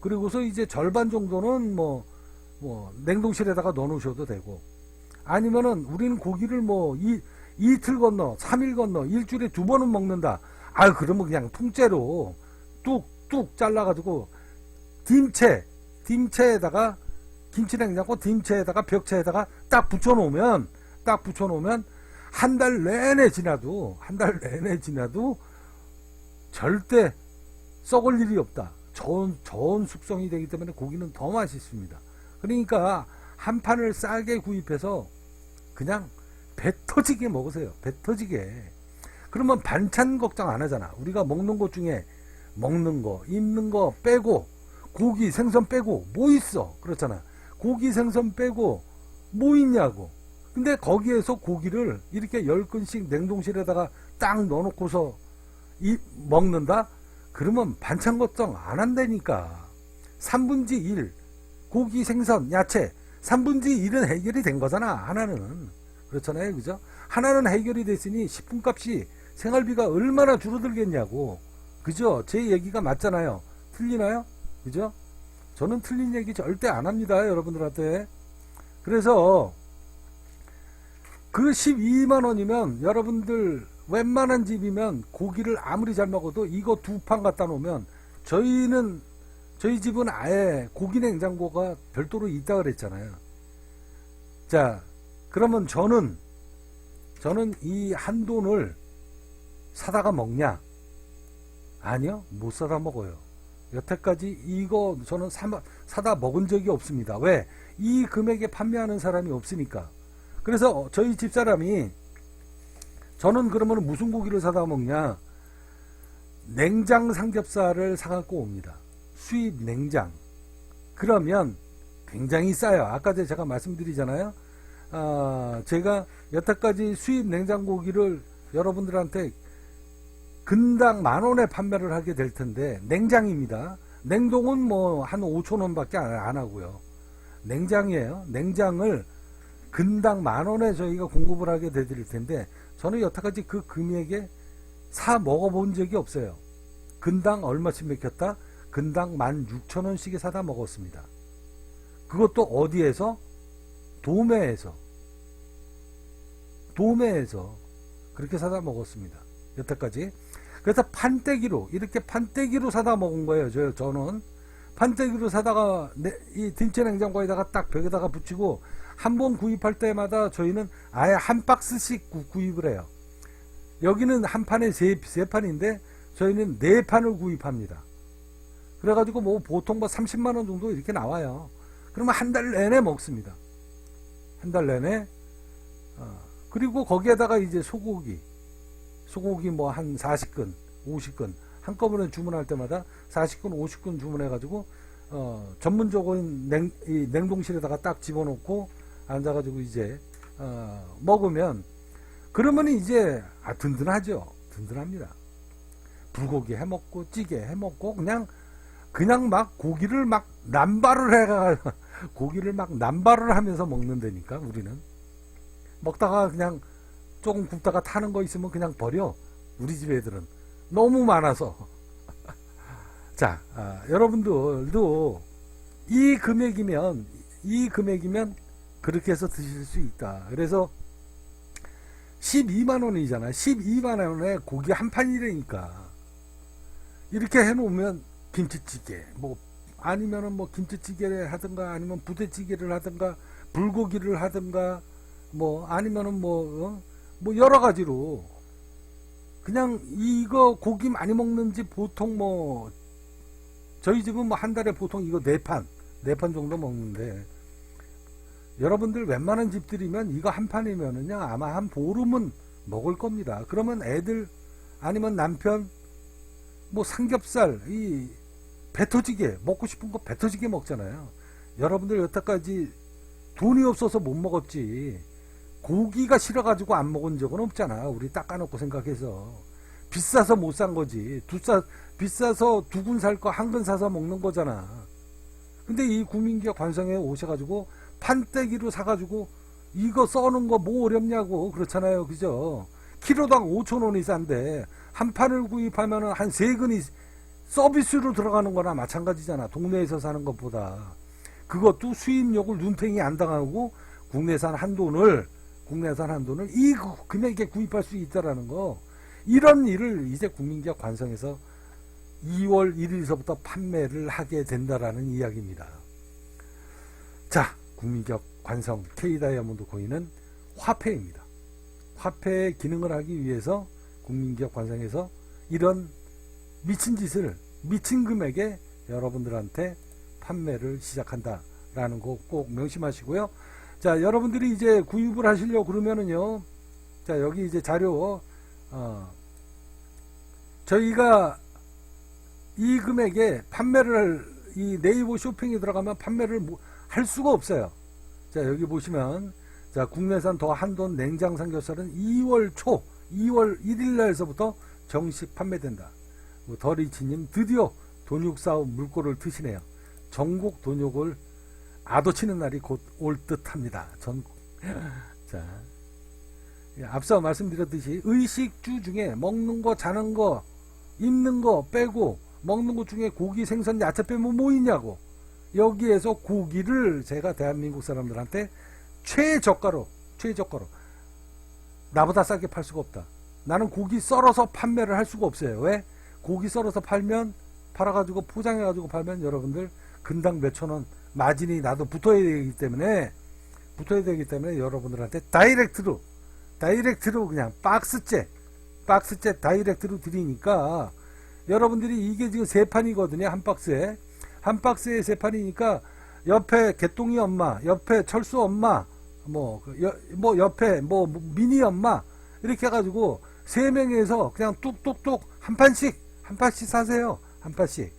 그리고서 이제 절반 정도는 뭐 냉동실에다가 넣어 놓으셔도 되고, 아니면은 우리는 고기를 뭐 이틀 건너 3일 건너 일주일에 2번은 먹는다. 그러면 그냥 통째로 뚝뚝 잘라가지고 딤체에다가, 김치냉장고 딤체에다가 벽체에다가 딱 붙여놓으면 한 달 내내 지나도 절대 썩을 일이 없다. 저온 숙성이 되기 때문에 고기는 더 맛있습니다. 그러니까 한 판을 싸게 구입해서 그냥 배 터지게 먹으세요. 배 터지게. 그러면 반찬 걱정 안 하잖아. 우리가 먹는 것 중에 먹는 거, 입는 거 빼고, 고기, 생선 빼고 뭐 있어? 그렇잖아. 고기, 생선 빼고 뭐 있냐고. 근데 거기에서 고기를 이렇게 10근씩 냉동실에다가 딱 넣어놓고서 먹는다? 그러면 반찬 걱정 안 한다니까. 3분의 1, 고기, 생선, 야채 3분의 1은 해결이 된 거잖아. 하나는. 그렇잖아요. 그죠? 하나는 해결이 됐으니 식품값이, 생활비가 얼마나 줄어들겠냐고. 그죠? 제 얘기가 맞잖아요. 틀리나요? 그죠? 저는 틀린 얘기 절대 안 합니다. 여러분들한테. 그래서 그 12만원이면 여러분들 웬만한 집이면 고기를 아무리 잘 먹어도 이거 두 판 갖다 놓으면, 저희 집은 아예 고기 냉장고가 별도로 있다 그랬잖아요. 자, 그러면 저는 이 한돈을 사다가 먹냐? 아니요, 못 사다 먹어요. 여태까지 이거 저는 사다 먹은 적이 없습니다. 왜? 이 금액에 판매하는 사람이 없으니까. 그래서 저희 집사람이, 저는 그러면 무슨 고기를 사다 먹냐? 냉장 삼겹살을 사갖고 옵니다. 수입 냉장. 그러면 굉장히 싸요. 아까 제가 말씀드리잖아요. 제가 여태까지 수입 냉장고기를 여러분들한테 근당 10,000원에 판매를 하게 될 텐데, 냉장입니다. 냉동은 뭐 한 5,000원 밖에 안 하고요. 냉장이에요. 냉장을 근당 10,000원에 저희가 공급을 하게 되드릴 텐데, 저는 여태까지 그 금액에 사 먹어본 적이 없어요. 근당 얼마씩 맥혔다? 근당 16,000원씩에 사다 먹었습니다. 그것도 어디에서? 도매에서 그렇게 사다 먹었습니다. 여태까지. 그래서 판때기로, 이렇게 판때기로 사다 먹은 거예요. 저는 판때기로 사다가 이 딘체 냉장고에다가 딱 벽에다가 붙이고 한 번 구입할 때마다 저희는 아예 한 박스씩 구입을 해요. 여기는 한 판에 세 판인데 저희는 네 판을 구입합니다. 그래가지고 뭐 보통 뭐 30만원 정도 이렇게 나와요. 그러면 한 달 내내 먹습니다. 한 달 내내. 그리고 거기에다가 이제 소고기 뭐 한 40근, 50근 한꺼번에 주문할 때마다 40근, 50근 주문해가지고 전문적인 냉동실에다가 딱 집어넣고 앉아가지고 이제 먹으면 그러면 이제 든든하죠. 든든합니다. 불고기 해먹고 찌개 해먹고 그냥 막 고기를 막 남발을 고기를 막 남발을 하면서 먹는다니까. 우리는 먹다가 그냥 조금 굽다가 타는 거 있으면 그냥 버려. 우리 집 애들은 너무 많아서. 자, 여러분들도 이 금액이면 그렇게 해서 드실 수 있다. 그래서 12만원이잖아. 12만원에 고기 한 판이라니까. 이렇게 해놓으면 김치찌개, 뭐, 아니면은 뭐 김치찌개를 하든가, 아니면 부대찌개를 하든가, 불고기를 하든가, 뭐, 아니면은 뭐 여러 가지로. 그냥 이거 고기 많이 먹는 집 보통 뭐, 저희 집은 뭐 한 달에 보통 이거 4판 정도 먹는데, 여러분들 웬만한 집들이면 이거 한 판이면은요 아마 한 보름은 먹을 겁니다. 그러면 애들 아니면 남편 뭐 삼겹살 이 배터지게 먹고 싶은 거 배터지게 먹잖아요. 여러분들 여태까지 돈이 없어서 못 먹었지 고기가 싫어가지고 안 먹은 적은 없잖아. 우리 닦아놓고 생각해서 비싸서 못 산 거지. 비싸서 2근 살 거 1근 사서 먹는 거잖아. 근데 이 국민기업 관성에 오셔가지고 판때기로 사가지고 이거 써는 거 뭐 어렵냐고 그렇잖아요. 그죠? 키로당 5,000원이 싼데 한 판을 구입하면 한 3근이 서비스로 들어가는 거나 마찬가지잖아. 동네에서 사는 것보다. 그것도 수입력을 눈탱이 안 당하고 국내산 한돈을 이 금액에 구입할 수 있다라는 거. 이런 일을 이제 국민기업 관성에서 2월 1일서부터 판매를 하게 된다라는 이야기입니다. 자, 국민기업 관성 K다이아몬드 코인은 화폐입니다. 화폐의 기능을 하기 위해서 국민기업 관성에서 이런 미친 짓을 미친 금액에 여러분들한테 판매를 시작한다라는 거 꼭 명심하시고요. 자, 여러분들이 이제 구입을 하시려고 그러면은요. 자, 여기 이제 자료 저희가 이 금액에 판매를 이 네이버 쇼핑에 들어가면 판매를 할 수가 없어요. 자, 여기 보시면 자, 국내산 더 한돈 냉장 삼겹살은 2월 1일 날서부터 정식 판매된다. 더리치님 드디어 돈육 사업 물꼬를 트시네요. 전국 돈육을 아도치는 날이 곧 올 듯합니다. 자, 앞서 말씀드렸듯이 의식주 중에 먹는 거, 자는 거, 입는 거 빼고 먹는 것 중에 고기, 생선, 야채 빼면 뭐 있냐고. 여기에서 고기를 제가 대한민국 사람들한테 최저가로 나보다 싸게 팔 수가 없다. 나는 고기 썰어서 판매를 할 수가 없어요. 왜? 고기 썰어서 팔아가지고 포장해가지고 팔면 여러분들 근당 몇천 원 마진이 나도 붙어야 되기 때문에 여러분들한테 다이렉트로 그냥 박스째 다이렉트로 드리니까 여러분들이 이게 지금 3판이거든요. 한 박스에 3판이니까 옆에 개똥이 엄마, 옆에 철수 엄마, 옆에 미니 엄마 이렇게 해가지고 3명에서 그냥 뚝뚝뚝 한 판씩 사세요. 한 판씩.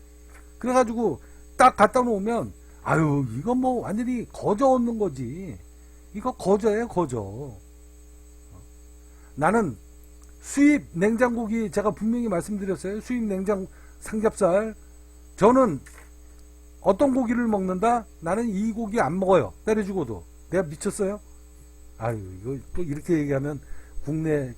그래가지고 딱 갖다 놓으면 아유 이거 뭐 완전히 거저 얻는 거지. 이거 거저예요, 거저. 나는 수입 냉장고기 제가 분명히 말씀드렸어요. 수입 냉장 삼겹살. 저는 어떤 고기를 먹는다? 나는 이 고기 안 먹어요. 때려주고도. 내가 미쳤어요? 아유, 이거 또 이렇게 얘기하면 국내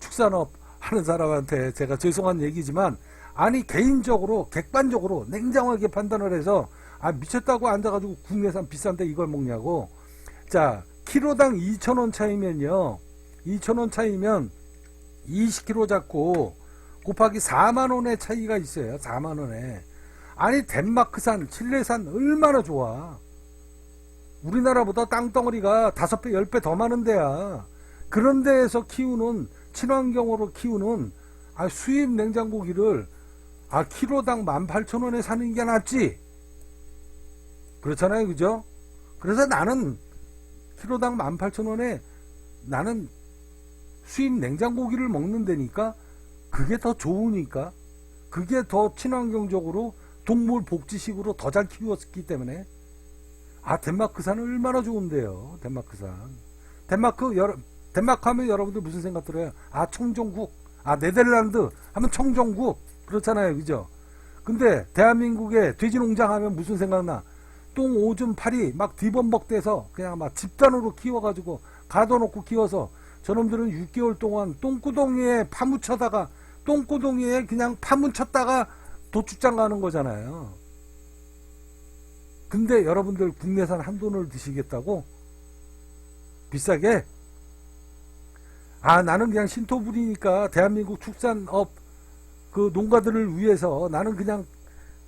축산업 하는 사람한테 제가 죄송한 얘기지만, 아니, 개인적으로, 객관적으로 냉정하게 판단을 해서, 미쳤다고 앉아가지고 국내산 비싼데 이걸 먹냐고. 자, 키로당 2,000원 차이면요. 2,000원 차이면 20kg 잡고 곱하기 4만원의 차이가 있어요. 4만원에. 아니 덴마크산, 칠레산 얼마나 좋아. 우리나라보다 땅덩어리가 5배, 10배 더 많은 데야. 그런 데에서 키우는, 친환경으로 키우는 수입 냉장고기를 키로당 18,000원에 사는 게 낫지. 그렇잖아요, 그죠? 그래서 나는 키로당 18,000원에 나는 수입 냉장고기를 먹는 데니까 그게 더 좋으니까, 그게 더 친환경적으로 동물 복지식으로 더 잘 키웠기 때문에. 덴마크산은 얼마나 좋은데요. 덴마크산. 덴마크 하면 여러분들 무슨 생각 들어요? 청정국. 네덜란드 하면 청정국. 그렇잖아요, 그죠? 근데 대한민국에 돼지농장 하면 무슨 생각나? 똥 오줌 파리 막 뒤범벅돼서 그냥 막 집단으로 키워가지고 가둬놓고 키워서 저놈들은 6개월 동안 똥구덩이에 파묻혀다가, 똥구덩이에 그냥 파묻혔다가 도축장 가는 거잖아요. 근데 여러분들 국내산 한돈을 드시겠다고? 비싸게? 나는 그냥 신토부리니까 대한민국 축산업 그 농가들을 위해서 나는 그냥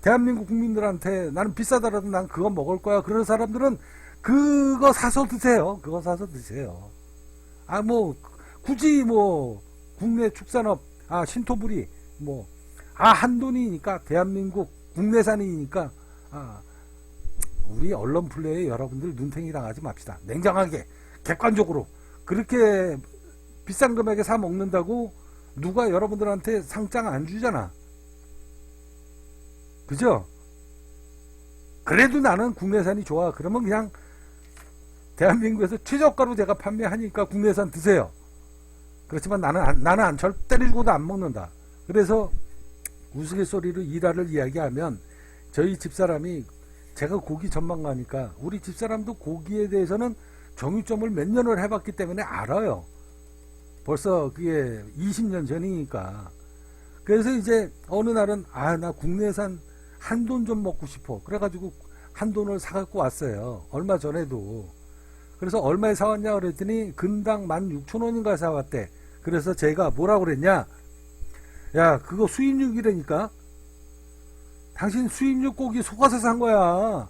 대한민국 국민들한테 나는 비싸더라도 난 그거 먹을 거야. 그런 사람들은 그거 사서 드세요. 그거 사서 드세요. 굳이 국내 축산업, 신토부리, 한돈이니까 대한민국 국내산이니까, 우리 언론 플레이에 여러분들 눈탱이 당하지 맙시다. 냉정하게, 객관적으로. 그렇게 비싼 금액에 사 먹는다고 누가 여러분들한테 상장 안 주잖아. 그죠? 그래도 나는 국내산이 좋아. 그러면 그냥 대한민국에서 최저가로 제가 판매하니까 국내산 드세요. 그렇지만 나는 절대로 주고도 안 먹는다. 그래서 우스갯소리로 일화를 이야기하면 저희 집사람이, 제가 고기 전망가니까 우리 집사람도 고기에 대해서는 정육점을 몇 년을 해봤기 때문에 알아요. 벌써 그게 20년 전이니까. 그래서 이제 어느 날은 나 국내산 한돈 좀 먹고 싶어. 그래가지고 한돈을 사갖고 왔어요. 얼마 전에도. 그래서 얼마에 사왔냐 그랬더니 근당 16,000원인가 사왔대. 그래서 제가 뭐라고 그랬냐, 야 그거 수입육이라니까. 당신 수입육 고기 속아서 산 거야.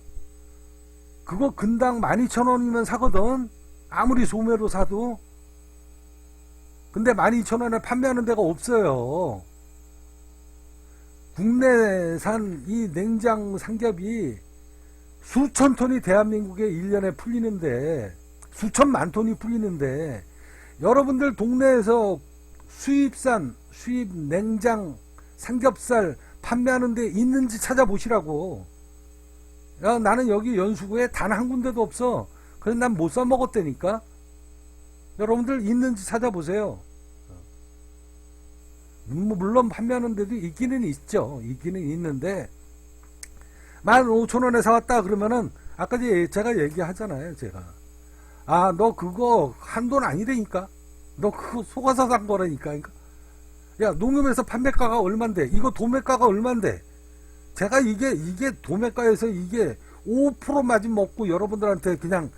그거 근당 12,000원이면 사거든, 아무리 소매로 사도. 근데 12,000원에 판매하는 데가 없어요. 국내산 이 냉장 삼겹이 수천 톤이 대한민국에 1년에 풀리는데, 수천만 톤이 풀리는데, 여러분들 동네에서 수입산, 수입 냉장 삼겹살 판매하는 데 있는지 찾아보시라고. 야, 나는 여기 연수구에 단 한 군데도 없어. 그래서 난 못 사 먹었다니까. 여러분들 있는지 찾아보세요. 물론 판매하는 데도 있기는 있죠. 있기는 있는데 15,000원에 사왔다 그러면은 아까 제가 얘기하잖아요. 제가 너 그거 한돈 아니라니까. 너 그거 속아서 산 거라니까. 야, 농협에서 판매가가 얼만데, 이거 도매가가 얼만데. 제가 이게 도매가에서 이게 5% 마진 먹고 여러분들한테 그냥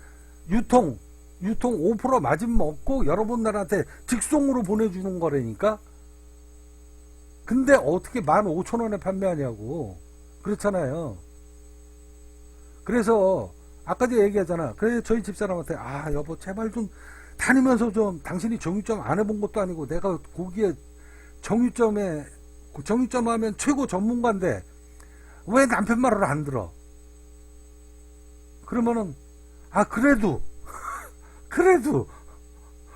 유통 5% 마진 먹고 여러분들한테 직송으로 보내주는 거라니까. 근데 어떻게 15,000원에 판매하냐고. 그렇잖아요. 그래서 아까 제가 얘기하잖아. 그래 저희 집사람한테 여보 제발 좀 다니면서 좀, 당신이 정육점 안 해본 것도 아니고 내가 고기에 정육점 하면 최고 전문가인데 왜 남편 말을 안 들어? 그러면은 그래도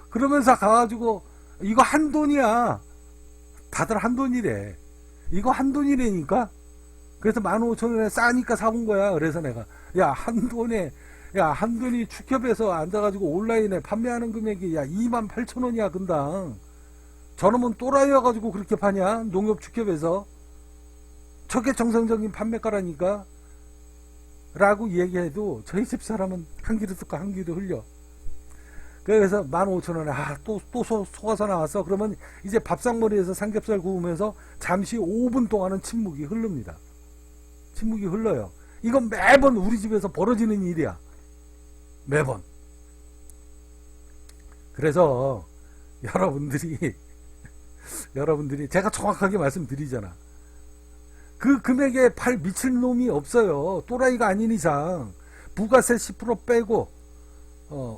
그러면서 가가지고 이거 한돈이야. 다들 한돈이래. 이거 한돈이래니까. 그래서 15,000원에 싸니까 사본 거야. 그래서 내가 한돈이 축협에서 앉아가지고 온라인에 판매하는 금액이 28,000원이야 근당. 저놈은 또라이여가지고 그렇게 파냐? 농협 축협에서. 저게 정상적인 판매가라니까. 라고 얘기해도 저희 집사람은 한 귀로 듣고 한 귀로 흘려. 그래서 15,000원에 또 속아서 나왔어. 그러면 이제 밥상머리에서 삼겹살 구우면서 잠시 5분 동안은 침묵이 흐릅니다. 침묵이 흘러요. 이건 매번 우리 집에서 벌어지는 일이야. 매번. 그래서 여러분들이 제가 정확하게 말씀드리잖아. 그 금액에 팔 미칠 놈이 없어요. 또라이가 아닌 이상. 부가세 10% 빼고,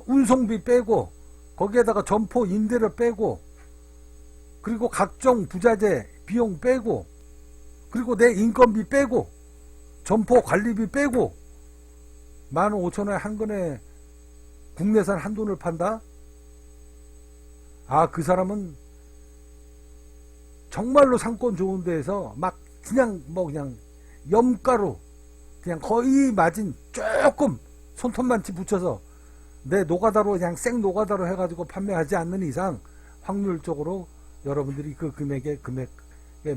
운송비 빼고, 거기에다가 점포 임대료 빼고, 그리고 각종 부자재 비용 빼고, 그리고 내 인건비 빼고, 점포 관리비 빼고, 15,000원에 한 건에 국내산 한돈을 판다? 아, 그 사람은 정말로 상권 좋은 데에서 막 그냥 염가루 그냥 거의 마진 조금 손톱만치 붙여서 내 노가다로 그냥 생 노가다로 해가지고 판매하지 않는 이상 확률적으로 여러분들이 그 금액에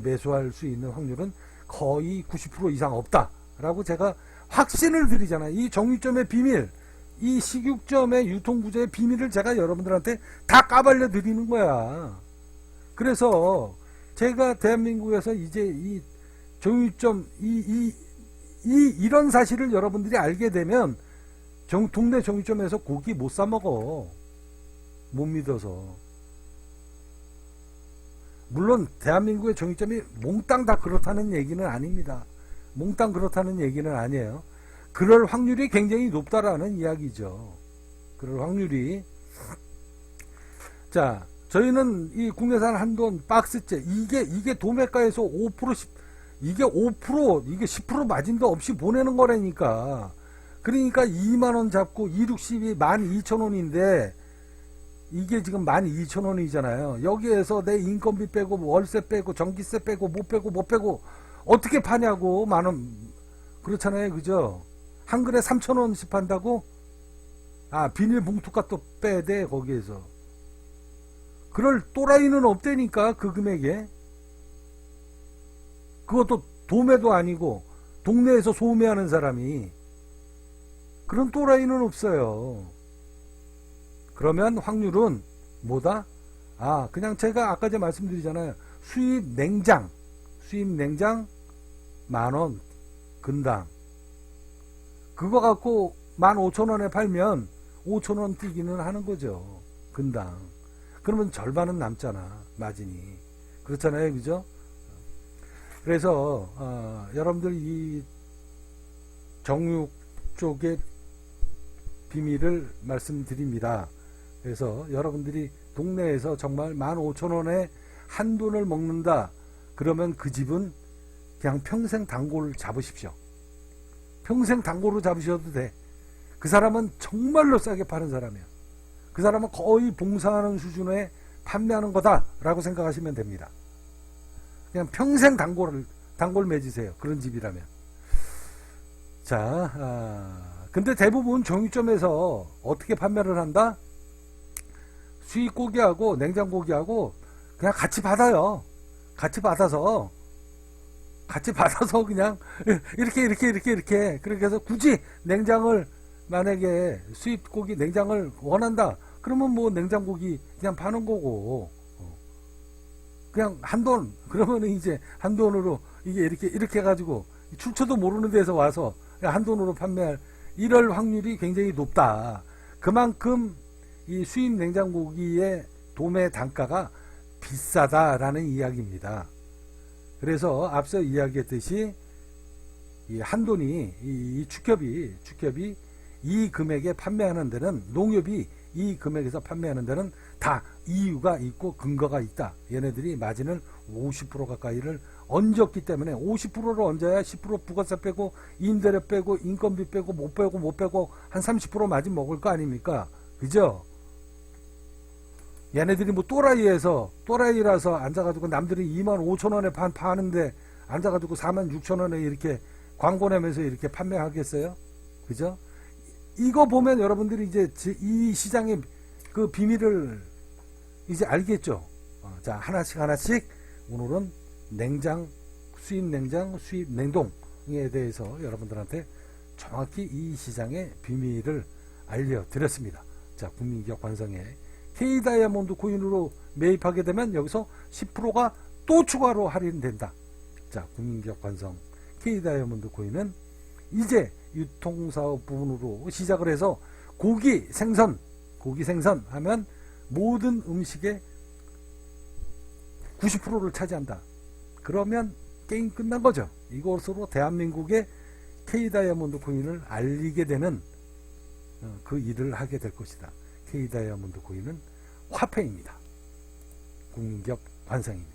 매수할 수 있는 확률은 거의 90% 이상 없다라고 제가 확신을 드리잖아요. 이 정육점의 비밀, 이 식육점의 유통구조의 비밀을 제가 여러분들한테 다 까발려 드리는 거야. 그래서 제가 대한민국에서 이제 이 정육점 이런 사실을 여러분들이 알게 되면 동네 정육점에서 고기 못 사 먹어. 못 믿어서. 물론 대한민국의 정육점이 몽땅 다 그렇다는 얘기는 아닙니다. 몽땅 그렇다는 얘기는 아니에요. 그럴 확률이 굉장히 높다라는 이야기죠. 그럴 확률이. 자, 저희는 이 국내산 한돈 박스째 이게 도매가에서 5% 이게 5% 이게 10% 마진도 없이 보내는 거라니까. 그러니까 2만원 잡고 260이 12,000원인데 이게 지금 12,000원이잖아요. 여기에서 내 인건비 빼고 월세 빼고 전기세 빼고 못 빼고 어떻게 파냐고. 만원 그렇잖아요. 그죠? 한 근에 3,000원씩 판다고? 아, 비닐봉투가 또 빼야 돼 거기에서. 그럴 또라이는 없다니까 그 금액에. 그것도 도매도 아니고 동네에서 소매하는 사람이. 그런 또라이는 없어요. 그러면 확률은 뭐다? 아, 그냥 제가 아까 전에 말씀드리잖아요. 수입 냉장 만원 근당. 그거 갖고 15,000원에 팔면 5,000원 뛰기는 하는 거죠. 근당. 그러면 절반은 남잖아. 마진이. 그렇잖아요. 그죠? 그래서 여러분들 이 정육 쪽의 비밀을 말씀드립니다. 그래서 여러분들이 동네에서 정말 15,000원에 한돈을 먹는다. 그러면 그 집은 그냥 평생 단골 잡으십시오. 평생 단골로 잡으셔도 돼. 그 사람은 정말로 싸게 파는 사람이야. 그 사람은 거의 봉사하는 수준에 판매하는 거다라고 생각하시면 됩니다. 그냥 평생 단골 맺으세요. 그런 집이라면. 자, 근데 대부분 정육점에서 어떻게 판매를 한다? 수입고기하고 냉장고기하고 그냥 같이 받아요. 같이 받아서 그냥 이렇게 그렇게 해서 굳이 냉장을 만약에 수입고기 냉장을 원한다. 그러면 뭐 냉장고기 그냥 파는 거고. 그냥 한돈. 그러면은 이제 한돈으로 이게 이렇게 해가지고 출처도 모르는 데서 와서 한돈으로 판매할 이럴 확률이 굉장히 높다. 그만큼 이 수입 냉장고기의 도매 단가가 비싸다라는 이야기입니다. 그래서 앞서 이야기했듯이 이 한돈이 이 축협이 이 금액에 판매하는 데는 농협이 이 금액에서 판매하는 데는 다 이유가 있고 근거가 있다. 얘네들이 마진을 50% 가까이를 얹었기 때문에 50%를 얹어야 10% 부가세 빼고 임대료 빼고 인건비 빼고 못 빼고 한 30% 마진 먹을 거 아닙니까? 그죠? 얘네들이 뭐 또라이라서 앉아가지고 남들이 25,000원에 파는데 앉아가지고 46,000원에 이렇게 광고 내면서 이렇게 판매하겠어요? 그죠? 이거 보면 여러분들이 이제 이 시장의 그 비밀을 이제 알겠죠? 자, 하나씩 오늘은 수입 냉장, 수입 냉동에 대해서 여러분들한테 정확히 이 시장의 비밀을 알려드렸습니다. 자, 국민기업 관성의 K다이아몬드 코인으로 매입하게 되면 여기서 10%가 또 추가로 할인된다. 자, 국민기업 관성 K다이아몬드 코인은 이제 유통사업 부분으로 시작을 해서 고기 생선 하면 모든 음식의 90%를 차지한다. 그러면 게임 끝난 거죠. 이것으로 대한민국의 K 다이아몬드 코인을 알리게 되는 그 일을 하게 될 것이다. K 다이아몬드 코인은 화폐입니다. 공격 관상입니다.